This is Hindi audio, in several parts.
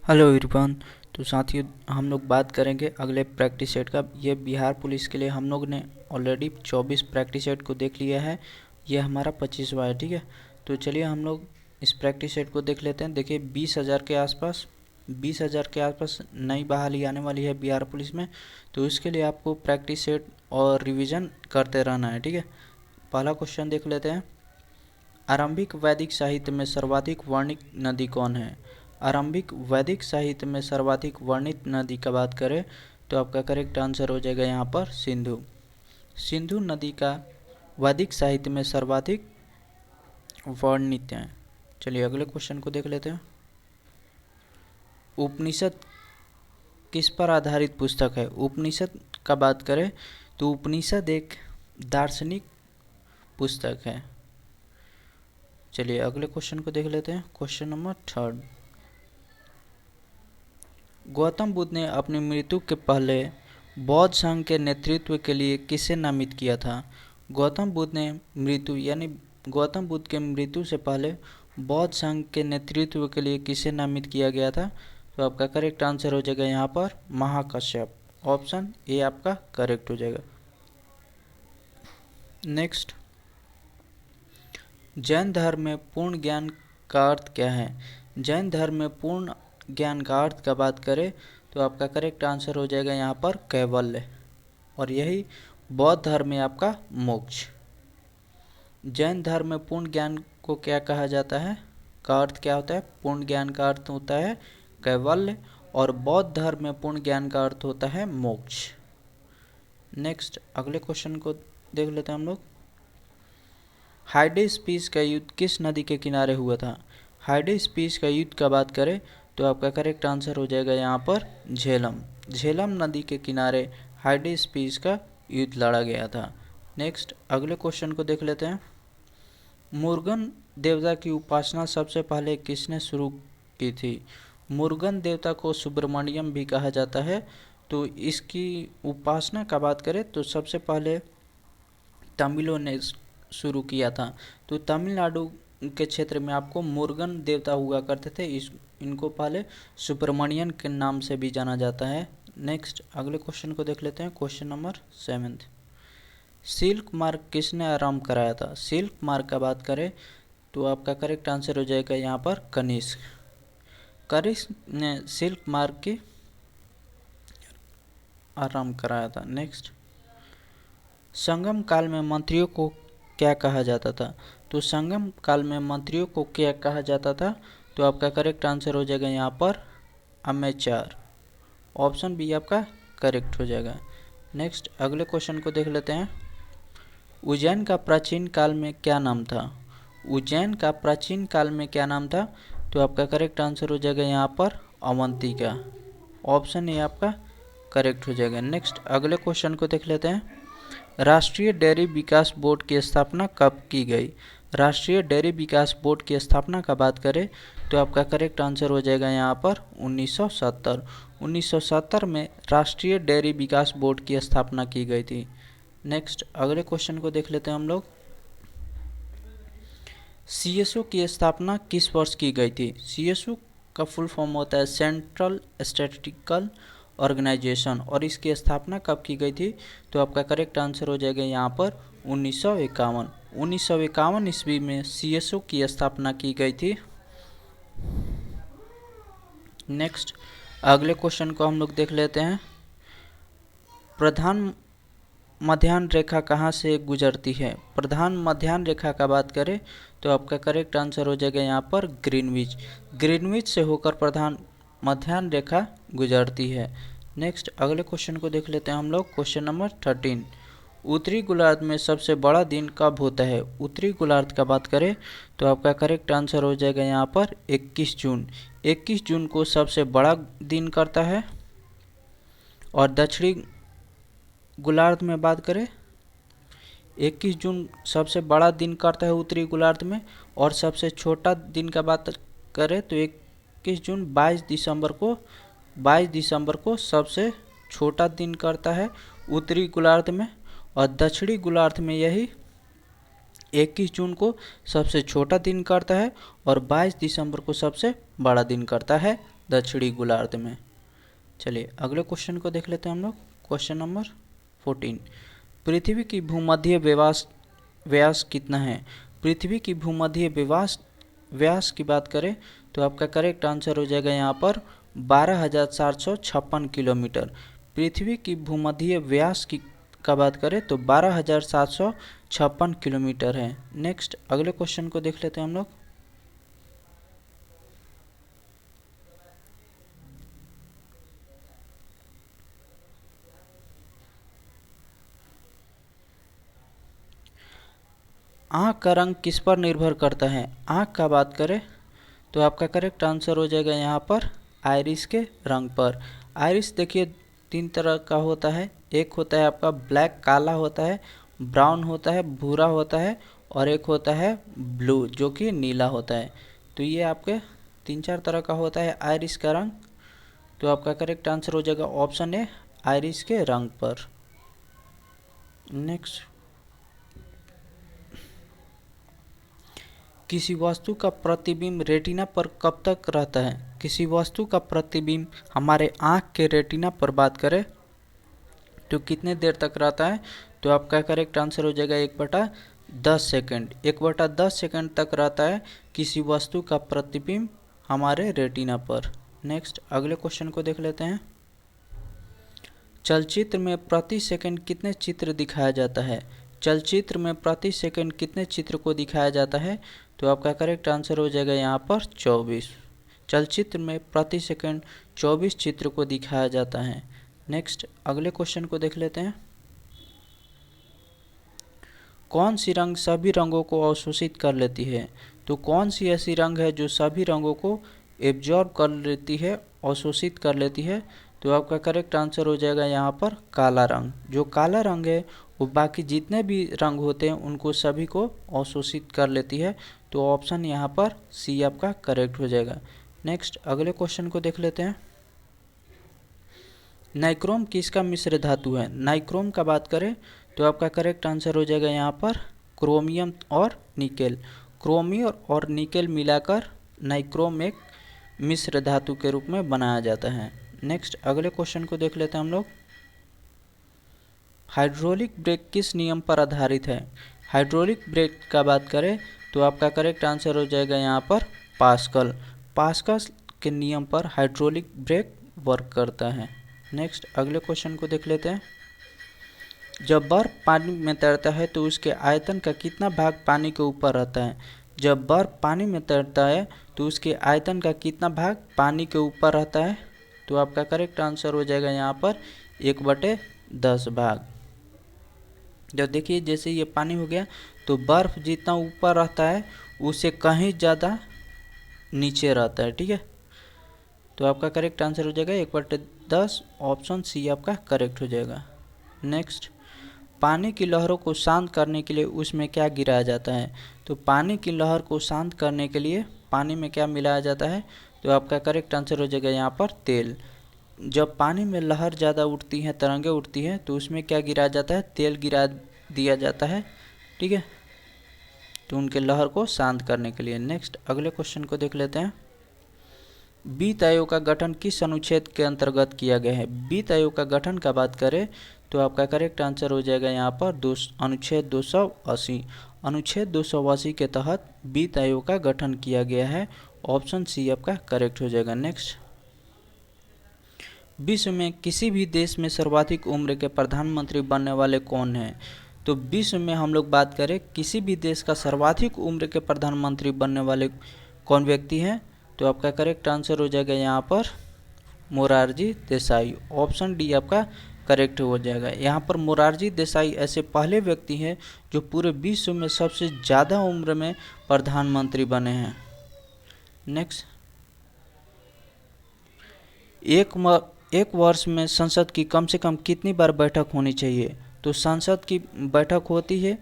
Hello everyone. तो साथियों, हम लोग बात करेंगे अगले प्रैक्टिस सेट का। ये बिहार पुलिस के लिए हम लोग ने ऑलरेडी 24 प्रैक्टिस सेट को देख लिया है। ये हमारा 25वां है, ठीक है। तो चलिए हम लोग इस प्रैक्टिस सेट को देख लेते हैं। देखिए 20,000 के आसपास नई बहाली आने वाली है बिहार पुलिस में। तो इसके लिए आपको प्रैक्टिस सेट और रिविज़न करते रहना है, ठीक है। पहला क्वेश्चन देख लेते हैं। आरंभिक वैदिक साहित्य में सर्वाधिक वर्णित नदी कौन है? आरंभिक वैदिक साहित्य में सर्वाधिक वर्णित नदी का बात करें तो आपका करेक्ट आंसर हो जाएगा यहाँ पर सिंधु। सिंधु नदी का वैदिक साहित्य में सर्वाधिक वर्णित है। चलिए अगले क्वेश्चन को देख लेते हैं। उपनिषद किस पर आधारित पुस्तक है? उपनिषद का बात करें तो उपनिषद एक दार्शनिक पुस्तक है। चलिए अगले क्वेश्चन को देख लेते हैं। Question number 3। गौतम बुद्ध ने अपनी मृत्यु के पहले बौद्ध संघ के नेतृत्व के लिए किसे नामित किया था? गौतम बुद्ध के मृत्यु से पहले बौद्ध संघ के नेतृत्व के लिए किसे नामित किया गया था? तो आपका करेक्ट आंसर हो जाएगा यहाँ पर महाकश्यप। ऑप्शन ए आपका करेक्ट हो जाएगा। नेक्स्ट, जैन धर्म में पूर्ण ज्ञान का अर्थ क्या है? जैन धर्म में पूर्ण ज्ञान का अर्थ का बात करें तो आपका करेक्ट आंसर हो जाएगा यहाँ पर कैवल्य, और यही बौद्ध धर्म में आपका मोक्ष। जैन धर्म में पूर्ण ज्ञान को क्या कहा जाता है? का अर्थ क्या होता है? पूर्ण ज्ञान का अर्थ होता है कैवल्य, और बौद्ध धर्म में पूर्ण ज्ञान का अर्थ होता है मोक्ष। नेक्स्ट अगले क्वेश्चन को देख लेते हैं हम लोग। हाइडेस्पीस का युद्ध किस नदी के किनारे हुआ था? हाइडेस्पीस का युद्ध का बात करें तो आपका करेक्ट आंसर हो जाएगा यहाँ पर झेलम। झेलम नदी के किनारे हाइडेस्पीस का युद्ध लड़ा गया था। नेक्स्ट अगले क्वेश्चन को देख लेते हैं। मुर्गन देवता की उपासना सबसे पहले किसने शुरू की थी? मुर्गन देवता को सुब्रमण्यम भी कहा जाता है। तो इसकी उपासना का बात करें तो सबसे पहले तमिलों ने शुरू किया था। तो तमिलनाडु के क्षेत्र में आपको मुर्गन देवता हुआ करते थे। इनको पहले सुब्रमण्यन के नाम से भी जाना जाता है। नेक्स्ट अगले क्वेश्चन को देख लेते हैं। Question number 7। सिल्क मार्ग किसने आरंभ कराया था? सिल्क मार्ग का बात करें तो आपका करेक्ट आंसर हो जाएगा यहाँ पर कनिष्क। कनिष्क ने सिल्क मार्ग की आरंभ कराया था। नेक्स्ट, संगम काल में मंत्रियों को क्या कहा जाता था? तो संगम काल में मंत्रियों को क्या कहा जाता था? तो आपका करेक्ट आंसर हो जाएगा यहाँ पर अमेचार। ऑप्शन बी आपका करेक्ट हो जाएगा। नेक्स्ट अगले क्वेश्चन को देख लेते हैं। उज्जैन का प्राचीन काल में क्या नाम था? उज्जैन का प्राचीन काल में क्या नाम था? तो आपका करेक्ट आंसर हो जाएगा यहाँ पर अवंतिका। ऑप्शन ए आपका करेक्ट हो जाएगा। नेक्स्ट अगले क्वेश्चन को देख लेते हैं। राष्ट्रीय डेयरी विकास बोर्ड की स्थापना कब की गई? राष्ट्रीय डेयरी विकास बोर्ड की स्थापना का बात करें तो आपका करेक्ट आंसर हो जाएगा यहाँ पर 1970। 1970 में राष्ट्रीय डेयरी विकास बोर्ड की स्थापना की गई थी। नेक्स्ट अगले क्वेश्चन को देख लेते हैं हम लोग। सीएसओ की स्थापना किस वर्ष की गई थी? सीएसओ का फुल फॉर्म होता है सेंट्रल स्टैटिस्टिकल ऑर्गेनाइजेशन, और इसकी स्थापना कब की गई थी? तो आपका करेक्ट आंसर हो जाएगा यहाँ पर 1951। 1951 ईस्वी में सीएसओ की स्थापना की गई थी। नेक्स्ट अगले क्वेश्चन को हम लोग देख लेते हैं। प्रधान मध्याह्न रेखा कहाँ से गुजरती है? प्रधान मध्याह्न रेखा का बात करें तो आपका करेक्ट आंसर हो जाएगा यहाँ पर ग्रीनविच। ग्रीनविच से होकर प्रधान मध्याह्न रेखा गुजरती है। नेक्स्ट अगले क्वेश्चन को देख लेते हैं हम लोग। Question number 13। उत्तरी गोलार्ध में सबसे बड़ा दिन कब होता है? उत्तरी गोलार्ध का बात करें तो आपका करेक्ट आंसर हो जाएगा यहाँ पर 21 जून। 21 जून को सबसे बड़ा दिन करता है। और दक्षिणी गोलार्ध में बात करें 21 जून सबसे बड़ा दिन करता है उत्तरी गोलार्ध में, और सबसे छोटा दिन का बात करें तो 21 जून 22 दिसंबर को सबसे छोटा दिन करता है उत्तरी गोलार्ध में, और दक्षिणी गोलार्ध में यही 21 जून को सबसे छोटा दिन करता है और 22 दिसंबर को सबसे बड़ा दिन करता है। दक्षिणी गोलार्ध में। चलिए अगले क्वेश्चन को देख लेते हैं हम लोग। क्वेश्चन नंबर 14, पृथ्वी की भूमध्य व्यास कितना है? पृथ्वी की भूमध्य व्यास की बात करें तो आपका करेक्ट आंसर हो जाएगा यहाँ पर 12,456 किलोमीटर। पृथ्वी की भूमध्य व्यास का बात करें तो 12,756 किलोमीटर है। नेक्स्ट अगले क्वेश्चन को देख लेते हैं हम लोग। आँख का रंग किस पर निर्भर करता है? आँख का बात करें तो आपका करेक्ट आंसर हो जाएगा यहाँ पर आइरिस के रंग पर। आइरिस देखिए 3 तरह का होता है। एक होता है आपका ब्लैक काला होता है, ब्राउन होता है भूरा होता है, और एक होता है ब्लू जो कि नीला होता है। तो ये आपके 3-4 तरह का होता है आइरिस का रंग। तो आपका करेक्ट आंसर हो जाएगा ऑप्शन ए आइरिस के रंग पर। नेक्स्ट, किसी वस्तु का प्रतिबिंब रेटिना पर कब तक रहता है? किसी वस्तु का प्रतिबिंब हमारे आँख के रेटिना पर बात करें तो कितने देर तक रहता है? तो आपका करेक्ट आंसर हो जाएगा 1/10 सेकेंड। 1/10 सेकेंड तक रहता है किसी वस्तु का प्रतिबिंब हमारे रेटिना पर। नेक्स्ट अगले क्वेश्चन को देख लेते हैं। चलचित्र में प्रति सेकंड कितने चित्र दिखाया जाता है? चलचित्र में प्रति सेकंड कितने चित्र को दिखाया जाता है? तो आपका करेक्ट आंसर हो जाएगा यहाँ पर 24। चलचित्र में प्रति सेकंड 24 चित्र को दिखाया जाता है। नेक्स्ट अगले क्वेश्चन को देख लेते हैं। कौन सी रंग सभी रंगों को अवशोषित कर लेती है? तो कौन सी ऐसी रंग है जो सभी रंगों को एब्जॉर्ब कर लेती है, अवशोषित कर लेती है? तो आपका करेक्ट आंसर हो जाएगा यहाँ पर काला रंग। जो काला रंग है वो बाकी जितने भी रंग होते हैं उनको सभी को अवशोषित कर लेती है। तो ऑप्शन यहाँ पर सी आपका करेक्ट हो जाएगा। नेक्स्ट अगले क्वेश्चन को देख लेते हैं। नाइक्रोम किसका मिश्र धातु है? नाइक्रोम का बात करें तो आपका करेक्ट आंसर हो जाएगा यहाँ पर क्रोमियम और निकेल। क्रोमियम और निकेल मिलाकर नाइक्रोम एक मिश्र धातु के रूप में बनाया जाता है। नेक्स्ट अगले क्वेश्चन को देख लेते हैं हम लोग। हाइड्रोलिक ब्रेक किस नियम पर आधारित है? हाइड्रोलिक ब्रेक का बात करें तो आपका करेक्ट आंसर हो जाएगा यहाँ पर पास्कल। पास्कल के नियम पर हाइड्रोलिक ब्रेक वर्क करता है। नेक्स्ट अगले क्वेश्चन को देख लेते हैं। जब बर्फ पानी में तैरता है तो उसके आयतन का कितना भाग पानी के ऊपर रहता है? जब बर्फ पानी में तैरता है तो उसके आयतन का कितना भाग पानी के ऊपर रहता है? तो आपका करेक्ट आंसर हो जाएगा यहाँ पर 1/10 भाग। जब देखिए जैसे ये पानी हो गया तो बर्फ जितना ऊपर रहता है उससे कहीं ज़्यादा नीचे रहता है। ठीक है, तो आपका करेक्ट आंसर हो जाएगा 1/10, ऑप्शन सी आपका करेक्ट हो जाएगा। नेक्स्ट, पानी की लहरों को शांत करने के लिए उसमें क्या गिराया जाता है? तो पानी की लहर को शांत करने के लिए पानी में क्या मिलाया जाता है? तो आपका करेक्ट आंसर हो जाएगा यहाँ पर तेल। जब पानी में लहर ज़्यादा उठती हैं, तरंगें उठती हैं, तो उसमें क्या गिराया जाता है? तेल गिरा दिया जाता है। ठीक है, तो उनके लहर को शांत करने के लिए। नेक्स्ट अगले क्वेश्चन को देख लेते हैं। वित्त आयोग का गठन किस अनुच्छेद के अंतर्गत किया गया है? वित्त आयोग का गठन का बात करें तो आपका करेक्ट आंसर हो जाएगा यहाँ पर अनुच्छेद 280। अनुच्छेद 280 के तहत वित्त आयोग का गठन किया गया है। ऑप्शन सी आपका करेक्ट हो जाएगा। नेक्स्ट, विश्व में किसी भी देश में सर्वाधिक उम्र के प्रधानमंत्री बनने वाले कौन हैं? तो विश्व में हम लोग बात करें किसी भी देश का सर्वाधिक उम्र के प्रधानमंत्री बनने वाले कौन व्यक्ति हैं? तो आपका करेक्ट आंसर हो जाएगा यहाँ पर मोरारजी देसाई। ऑप्शन डी आपका करेक्ट हो जाएगा। यहाँ पर मोरारजी देसाई ऐसे पहले व्यक्ति हैं जो पूरे विश्व में सबसे ज़्यादा उम्र में प्रधानमंत्री बने हैं। नेक्स्ट, एक वर्ष में संसद की कम से कम कितनी बार बैठक होनी चाहिए? तो संसद की बैठक होती है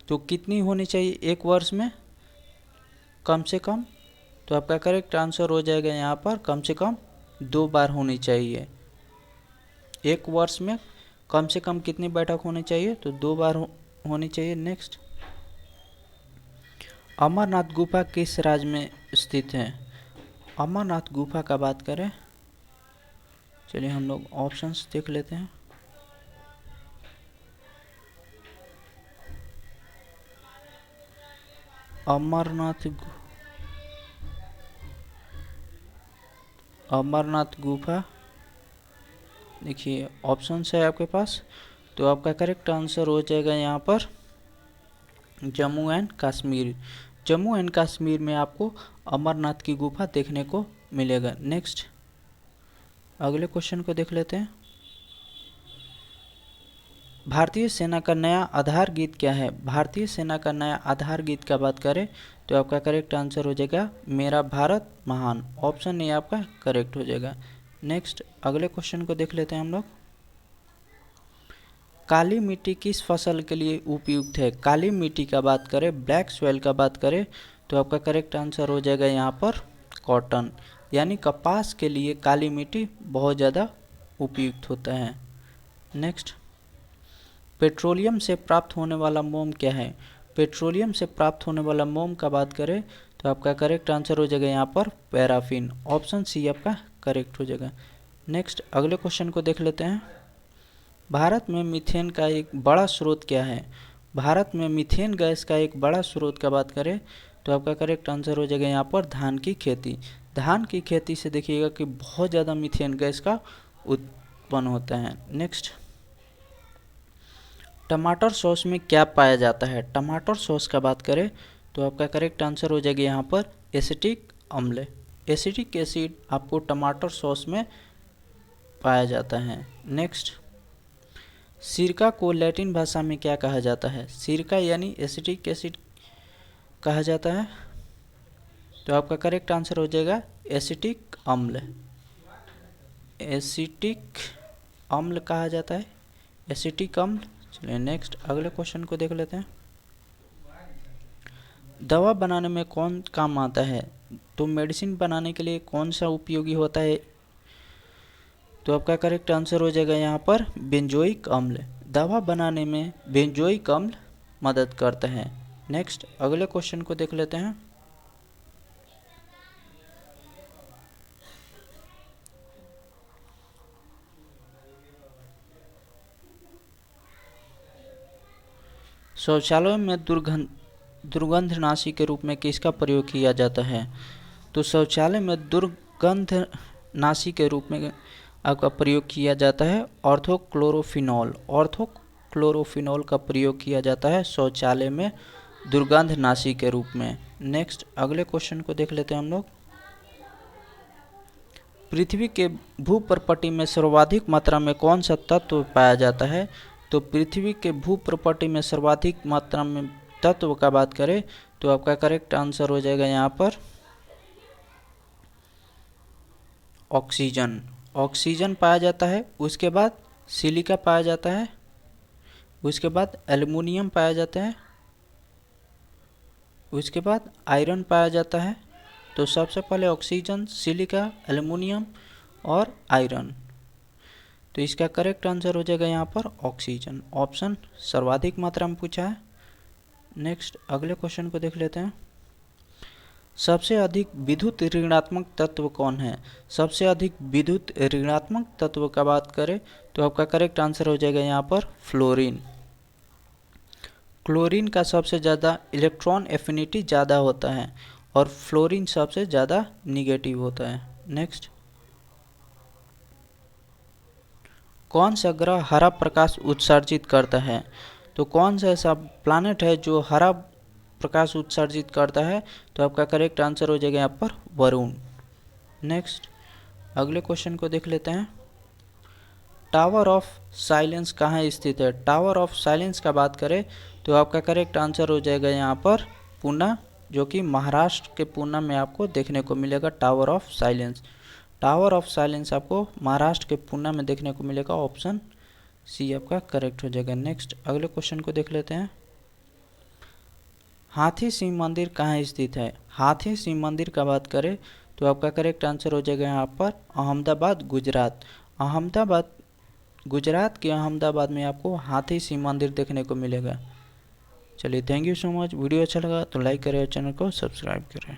तो कितनी होनी चाहिए एक वर्ष में? कम से कम। तो आपका करेक्ट आंसर हो जाएगा यहाँ पर कम से कम 2 बार होनी चाहिए। एक वर्ष में कम से कम कितनी बैठक होनी चाहिए? तो 2 बार होनी चाहिए। नेक्स्ट, अमरनाथ गुफा किस राज्य में स्थित है? अमरनाथ गुफा का बात करें, चलिए हम लोग ऑप्शंस देख लेते हैं। अमरनाथ गुफा, देखिए ऑप्शंस है आपके पास, तो आपका करेक्ट आंसर हो जाएगा यहाँ पर जम्मू एंड कश्मीर। जम्मू एंड कश्मीर में आपको अमरनाथ की गुफा देखने को मिलेगा। नेक्स्ट अगले क्वेश्चन को देख लेते हैं। भारतीय सेना का नया आधार गीत क्या है? भारतीय सेना का नया आधार गीत का बात करें तो आपका करेक्ट आंसर हो जाएगा मेरा भारत महान। ऑप्शन ए आपका करेक्ट हो जाएगा। नेक्स्ट अगले क्वेश्चन को देख लेते हैं हम लोग। काली मिट्टी किस फसल के लिए उपयुक्त है? काली मिट्टी का बात करें, ब्लैक सॉइल का बात करें तो आपका करेक्ट आंसर हो जाएगा यहाँ पर कॉटन, यानी कपास के लिए काली मिट्टी बहुत ज़्यादा उपयुक्त होता है। नेक्स्ट पेट्रोलियम से प्राप्त होने वाला मोम क्या है? पेट्रोलियम से प्राप्त होने वाला मोम का बात करें तो आपका करेक्ट आंसर हो जाएगा यहाँ पर पैराफिन। ऑप्शन सी आपका करेक्ट हो जाएगा। नेक्स्ट अगले क्वेश्चन को देख लेते हैं। भारत में मीथेन का एक बड़ा स्रोत क्या है? भारत में मीथेन गैस का एक बड़ा स्रोत का बात करें तो आपका करेक्ट आंसर हो जाएगा यहाँ पर धान की खेती। धान की खेती से देखिएगा कि बहुत ज़्यादा मीथेन गैस का उत्पन्न होता है। नेक्स्ट टमाटर सॉस में क्या पाया जाता है? टमाटर सॉस का बात करें तो आपका करेक्ट आंसर हो जाएगा यहाँ पर एसिटिक अम्ल। एसिटिक एसिड आपको टमाटर सॉस में पाया जाता है। नेक्स्ट सिरका को लैटिन भाषा में क्या कहा जाता है? सिरका यानी एसिटिक एसिड कहा जाता है, तो आपका करेक्ट आंसर हो जाएगा एसिटिक अम्ल। एसिटिक अम्ल कहा जाता है, एसिटिक अम्ल। चलिए नेक्स्ट अगले क्वेश्चन को देख लेते हैं। दवा बनाने में कौन काम आता है? तो मेडिसिन बनाने के लिए कौन सा उपयोगी होता है? तो आपका करेक्ट आंसर हो जाएगा यहाँ पर बेंजोइक अम्ल। दवा बनाने में बेंजोइक अम्ल मदद करता है। नेक्स्ट अगले क्वेश्चन को देख लेते हैं। शौचालय में दुर्गंधनाशी के रूप में किसका प्रयोग किया जाता है? तो शौचालय में दुर्गंधनाशी के रूप में आपका प्रयोग किया जाता है ऑर्थोक्लोरोफिनॉल। ऑर्थोक्लोरोफिनॉल का प्रयोग किया जाता है शौचालय में दुर्गंधनाशी के रूप में। नेक्स्ट अगले क्वेश्चन को देख लेते हैं हम लोग। पृथ्वी के भूप्रपटी में सर्वाधिक मात्रा में कौन सा तत्व पाया जाता है? तो पृथ्वी के भूप्रपटी में सर्वाधिक मात्रा में तत्व का बात करें तो आपका करेक्ट आंसर हो जाएगा यहाँ पर ऑक्सीजन। ऑक्सीजन पाया जाता है, उसके बाद सिलिका पाया जाता है, उसके बाद एल्युमिनियम पाया जाता है, उसके बाद आयरन पाया जाता है। तो सबसे पहले ऑक्सीजन, सिलिका, एल्युमिनियम और आयरन, तो इसका करेक्ट आंसर हो जाएगा यहाँ पर ऑक्सीजन। ऑप्शन सर्वाधिक मात्रा में पूछा है। नेक्स्ट अगले क्वेश्चन को देख लेते हैं। सबसे अधिक विद्युत ऋणात्मक तत्व कौन है? सबसे अधिक विद्युत ऋणात्मक तत्व का बात करें तो आपका करेक्ट आंसर हो जाएगा यहाँ पर फ्लोरीन। क्लोरीन का सबसे ज़्यादा इलेक्ट्रॉन एफिनिटी ज़्यादा होता है और फ्लोरीन सबसे ज़्यादा निगेटिव होता है। नेक्स्ट कौन सा ग्रह हरा प्रकाश उत्सर्जित करता है? तो कौन सा ऐसा प्लैनेट है जो हरा प्रकाश उत्सर्जित करता है? तो आपका करेक्ट आंसर हो जाएगा यहाँ पर वरुण। नेक्स्ट अगले क्वेश्चन को देख लेते हैं। टावर ऑफ साइलेंस कहाँ स्थित है? टावर ऑफ साइलेंस का बात करें तो आपका करेक्ट आंसर हो जाएगा यहाँ पर पूना, जो कि महाराष्ट्र के पूना में आपको देखने को मिलेगा tower of silence. Tower of silence आपको महाराष्ट्र के पूना में देखने को मिलेगा। ऑप्शन सी आपका करेक्ट हो जाएगा। नेक्स्ट अगले क्वेश्चन को देख लेते हैं। हाथी सिंह मंदिर कहाँ स्थित है? हाथी सिंह मंदिर का बात करें तो आपका करेक्ट आंसर हो जाएगा यहाँ पर अहमदाबाद, गुजरात। अहमदाबाद, गुजरात के अहमदाबाद में आपको हाथी सिंह मंदिर देखने को मिलेगा। चलिए thank you so much. Video अच्छा लगा तो लाइक करें और चैनल को सब्सक्राइब करें।